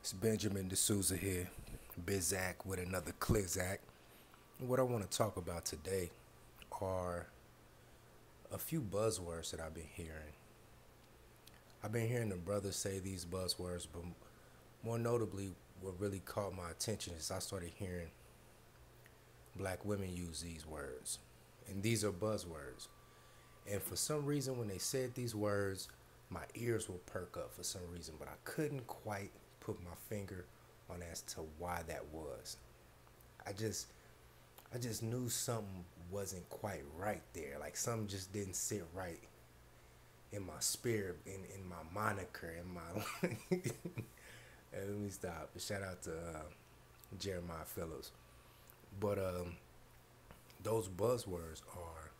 It's Benjamin D'Souza here, Bizac with another Clizac. And what I want to talk about today are a few buzzwords that I've been hearing. I've been hearing the brothers say these buzzwords, but more notably, what really caught my attention is I started hearing black women use these words. And these are buzzwords. And for some reason, when they said these words, my ears will perk up for some reason, but I couldn't quite put my finger on as to why that was. I just knew something wasn't quite right there. Like something just didn't sit right in my spirit, in my moniker, in my. Hey, let me stop. Shout out to Jeremiah Phillips. But those buzzwords are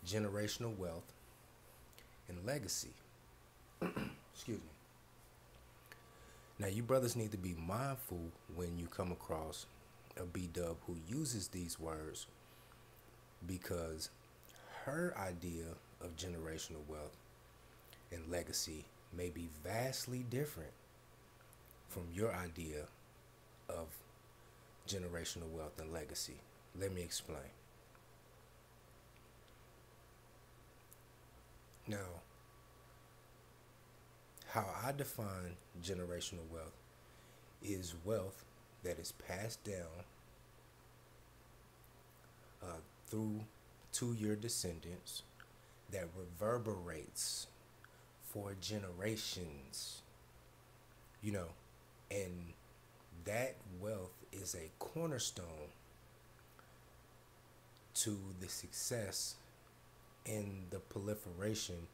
generational wealth and legacy. Excuse me. Now, you brothers need to be mindful when you come across a B-dub who uses these words, because her idea of generational wealth and legacy may be vastly different from your idea of generational wealth and legacy. Let me explain. Now, how I define generational wealth is wealth that is passed down through to your descendants, that reverberates for generations, and that wealth is a cornerstone to the success and the proliferation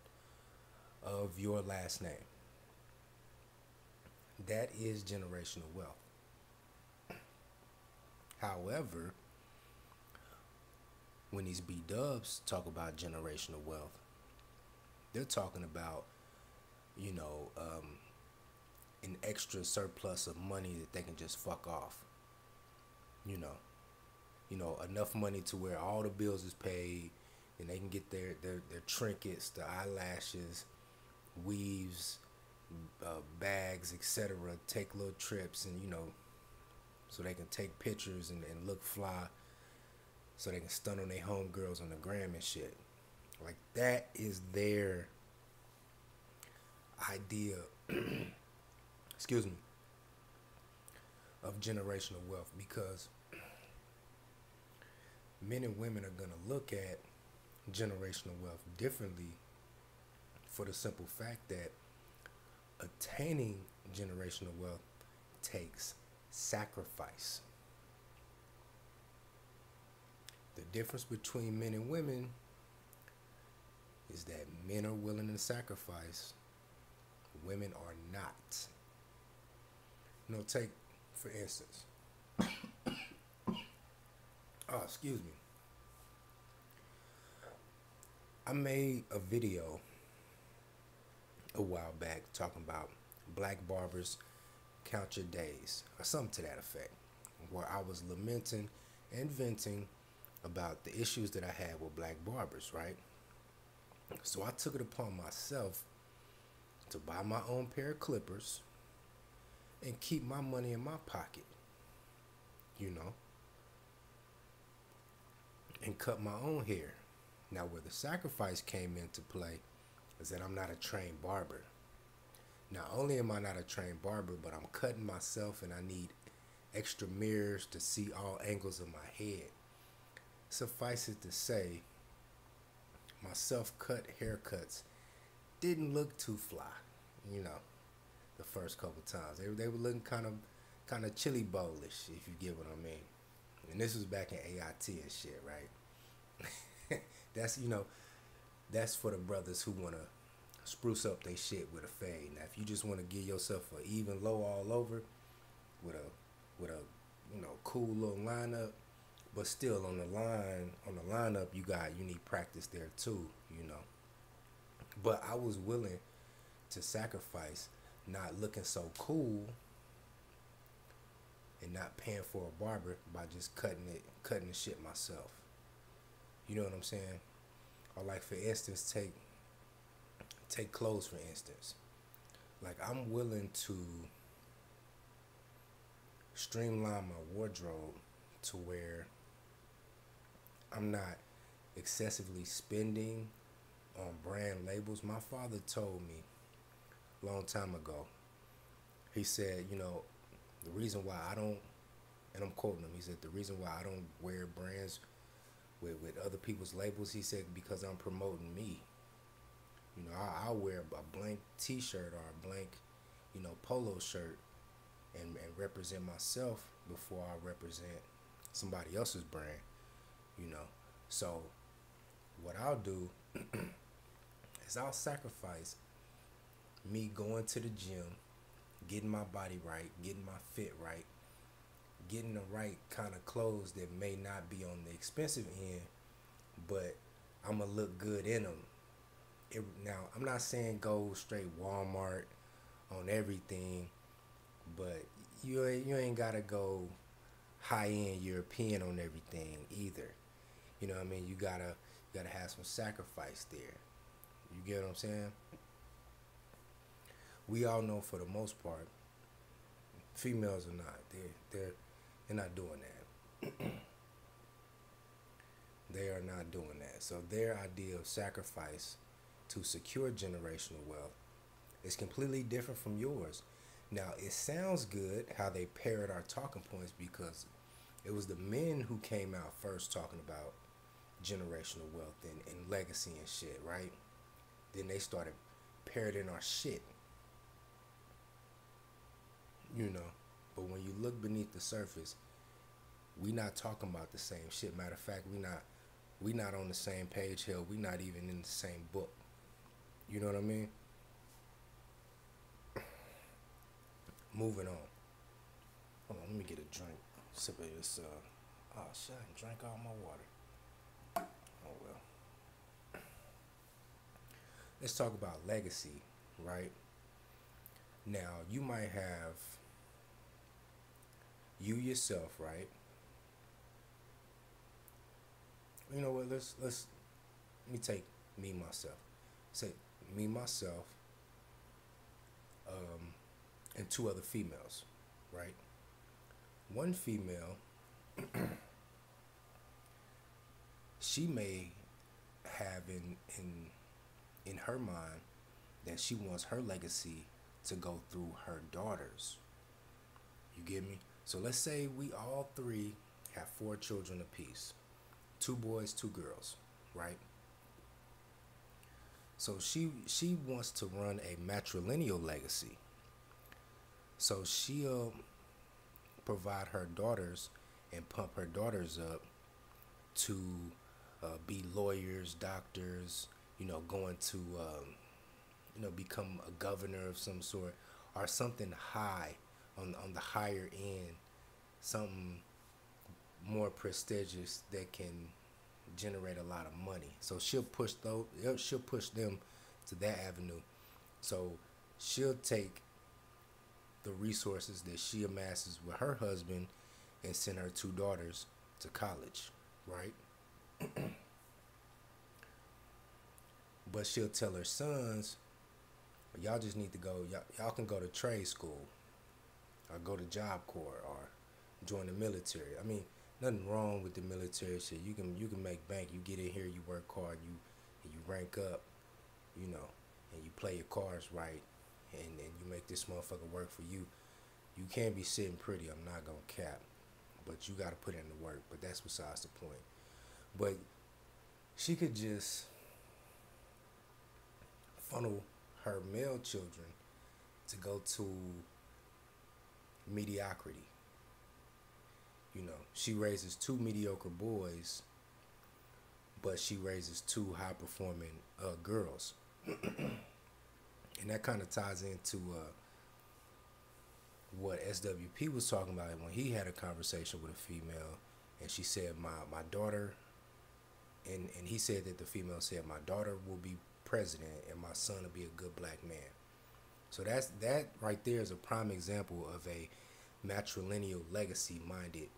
of your last name. That is generational wealth. However, when these B-dubs talk about generational wealth, they're talking about, an extra surplus of money that they can just fuck off. Enough money to where all the bills is paid, and they can get their trinkets, the eyelashes, weaves, bags, etc. Take little trips, and so they can take pictures and look fly, so they can stun on their homegirls on the gram and shit. Like, that is their idea, excuse me, of generational wealth, because men and women are going to look at generational wealth differently, for the simple fact that attaining generational wealth takes sacrifice. The difference between men and women is that men are willing to sacrifice, women are not. Take, for instance, oh, excuse me. I made a video a while back talking about black barbers count your days, or something to that effect, where I was lamenting and venting about the issues that I had with black barbers, right? So I took it upon myself to buy my own pair of clippers and keep my money in my pocket, and cut my own hair. Now, where the sacrifice came into play is that I'm not a trained barber. Not only am I not a trained barber, but I'm cutting myself, and I need extra mirrors to see all angles of my head. Suffice it to say, my self-cut haircuts didn't look too fly, the first couple times. They were looking kind of chili bowlish, if you get what I mean. And this was back in AIT and shit, right? That's for the brothers who want to spruce up their shit with a fade. Now, if you just want to give yourself an even low all over with a cool little lineup, but still on the lineup you need practice there too, But I was willing to sacrifice not looking so cool and not paying for a barber by just cutting the shit myself. You know what I'm saying? Or, like, for instance, take clothes for instance. Like, I'm willing to streamline my wardrobe to where I'm not excessively spending on brand labels. My father told me a long time ago, he said, the reason why I don't, and I'm quoting him, he said, the reason why I don't wear brands with other people's labels, he said, because I'm promoting me. I'll wear a blank t-shirt or a blank, polo shirt and represent myself before I represent somebody else's brand, you know. So what I'll do is I'll sacrifice me going to the gym, getting my body right, getting my fit right, getting the right kind of clothes that may not be on the expensive end, but I'm going to look good in them. Now, I'm not saying go straight Walmart on everything, but you ain't got to go high-end European on everything either. You know what I mean? You gotta have some sacrifice there. You get what I'm saying? We all know for the most part, females are not. They're not doing that. They are not doing that. So their idea of sacrifice to secure generational wealth is completely different from yours. Now, it sounds good how they parrot our talking points because it was the men who came out first talking about generational wealth and legacy and shit, right? Then they started parroting our shit, But when you look beneath the surface, we not talking about the same shit. Matter of fact, we not on the same page. Hell, we not even in the same book. You know what I mean? Moving on. Hold on, let me get a drink. Sip of this. Oh shit, I drank all my water. Oh well. Let's talk about legacy, right? Now, you might have you yourself, right? You know what? Let me take me myself. Say me myself, and two other females, right? One female, she may have in her mind that she wants her legacy to go through her daughters. You get me? So let's say we all three have 4 children apiece. 2 boys, 2 girls, right? So she wants to run a matrilineal legacy. So she'll provide her daughters and pump her daughters up to be lawyers, doctors, going to become a governor of some sort or something high on the higher end, something more prestigious that can generate a lot of money. So she'll push them to that avenue. So she'll take the resources that she amasses with her husband and send her 2 daughters to college, right? But she'll tell her sons, y'all just need to go, y'all can go to trade school or go to Job Corps or join the military. I mean, nothing wrong with the military shit. You can make bank. You get in here, you work hard, you rank up, and you play your cards right, and you make this motherfucker work for you. You can't be sitting pretty. I'm not gonna cap, but you gotta put in the work. But that's besides the point. But she could just funnel her male children to go to mediocrity. She raises 2 mediocre boys, but she raises 2 high-performing girls. And that kind of ties into what SWP was talking about when he had a conversation with a female, and she said, my daughter, and he said that the female said, my daughter will be president and my son will be a good black man. So that right there is a prime example of a matrilineal legacy-minded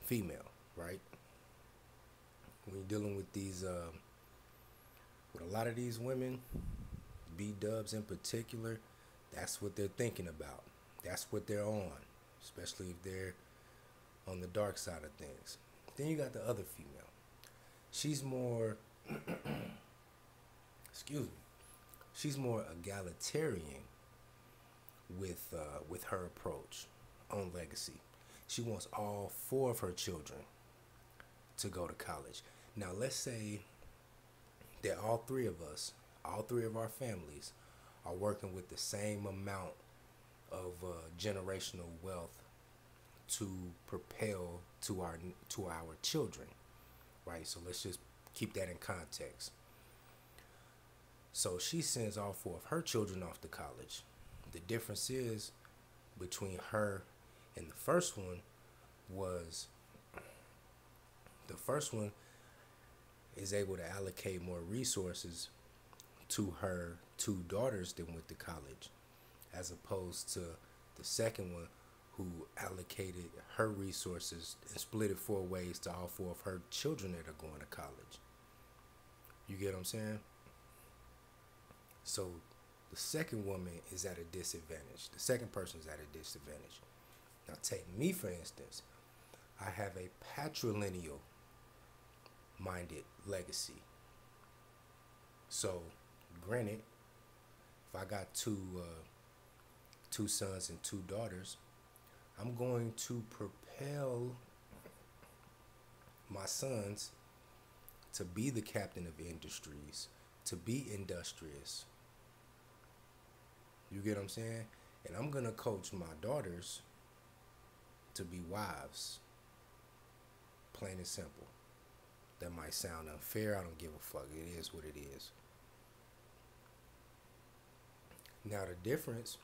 female, right? When you're dealing with these, with a lot of these women, B-dubs in particular, that's what they're thinking about. That's what they're on. especially if they're on the dark side of things. Then you got the other female. She's more, excuse me, she's more egalitarian with her approach on legacy. She wants all four of her children to go to college. Now, let's say that all three of us, all three of our families, are working with the same amount of generational wealth to propel to our children, right? So let's just keep that in context. So she sends all four of her children off to college. The difference is between her and was the first one is able to allocate more resources to her two daughters that went to college, as opposed to the second one who allocated her resources and split it four ways to all four of her children that are going to college. You get what I'm saying? So the second woman is at a disadvantage. The second person is at a disadvantage. Now take me for instance. I have a patrilineal minded legacy. So granted, if I got two sons and two daughters, I'm going to propel my sons to be the captain of industries, to be industrious. You get what I'm saying? And I'm going to coach my daughters to be wives. Plain and simple. That might sound unfair. I don't give a fuck. It is what it is. Now the difference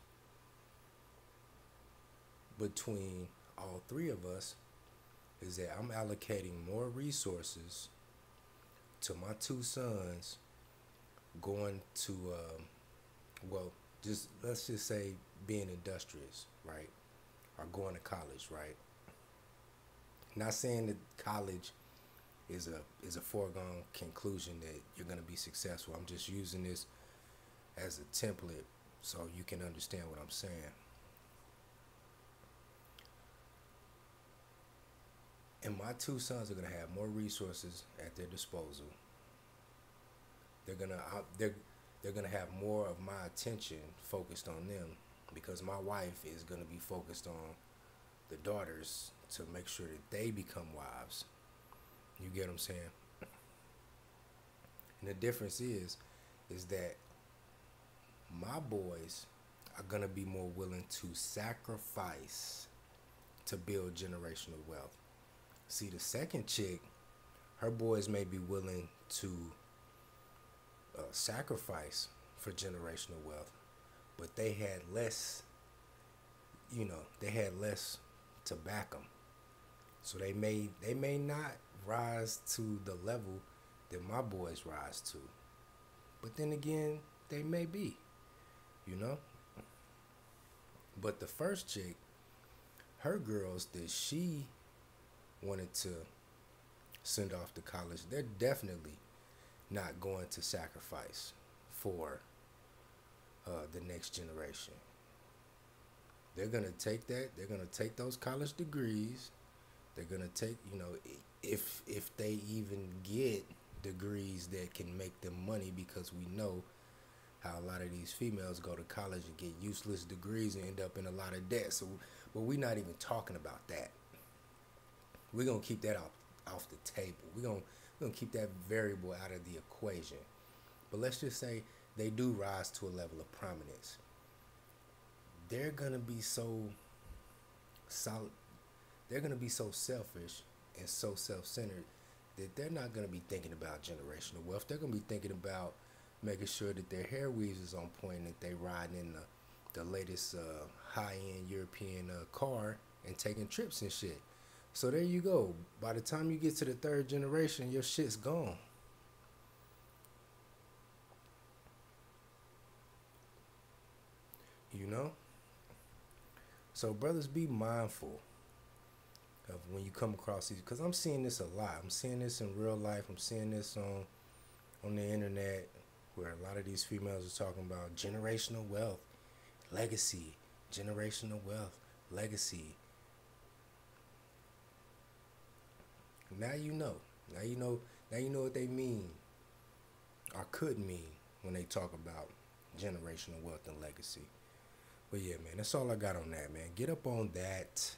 between all three of us is that I'm allocating more resources to my two sons going to, let's just say being industrious, right? Or going to college, right? Not saying that college is a foregone conclusion that you're going to be successful. I'm just using this as a template so you can understand what I'm saying. And my two sons are going to have more resources at their disposal. They're going to have more of my attention focused on them, because my wife is going to be focused on the daughters to make sure that they become wives. You get what I'm saying? And the difference is that my boys are going to be more willing to sacrifice to build generational wealth. See, the second chick, her boys may be willing to sacrifice for generational wealth, but they had less, to back them. So they may not rise to the level that my boys rise to. But then again, they may be, But the first chick, her girls that she wanted to send off to college, they're definitely not going to sacrifice for the next generation. They're going to take that. They're going to take those college degrees. They're going to take, if they even get degrees that can make them money, because we know how a lot of these females go to college and get useless degrees and end up in a lot of debt. So, but we're not even talking about that. We're going to keep that off the table. We're going to keep that variable out of the equation. But let's just say they do rise to a level of prominence. They're going to be so solid. They're going to be so selfish and so self-centered that they're not going to be thinking about generational wealth. They're going to be thinking about making sure that their hair weaves is on point and that they riding in the latest high-end European car and taking trips and shit. So there you go. By the time you get to the third generation, your shit's gone. So brothers, be mindful of when you come across these, because I'm seeing this a lot. I'm seeing this in real life. I'm seeing this on the internet, where a lot of these females are talking about generational wealth, legacy, generational wealth, legacy. now you know. Now you know. Now you know what they mean or could mean when they talk about generational wealth and legacy. But yeah, man, that's all I got on that, man. Get up on that.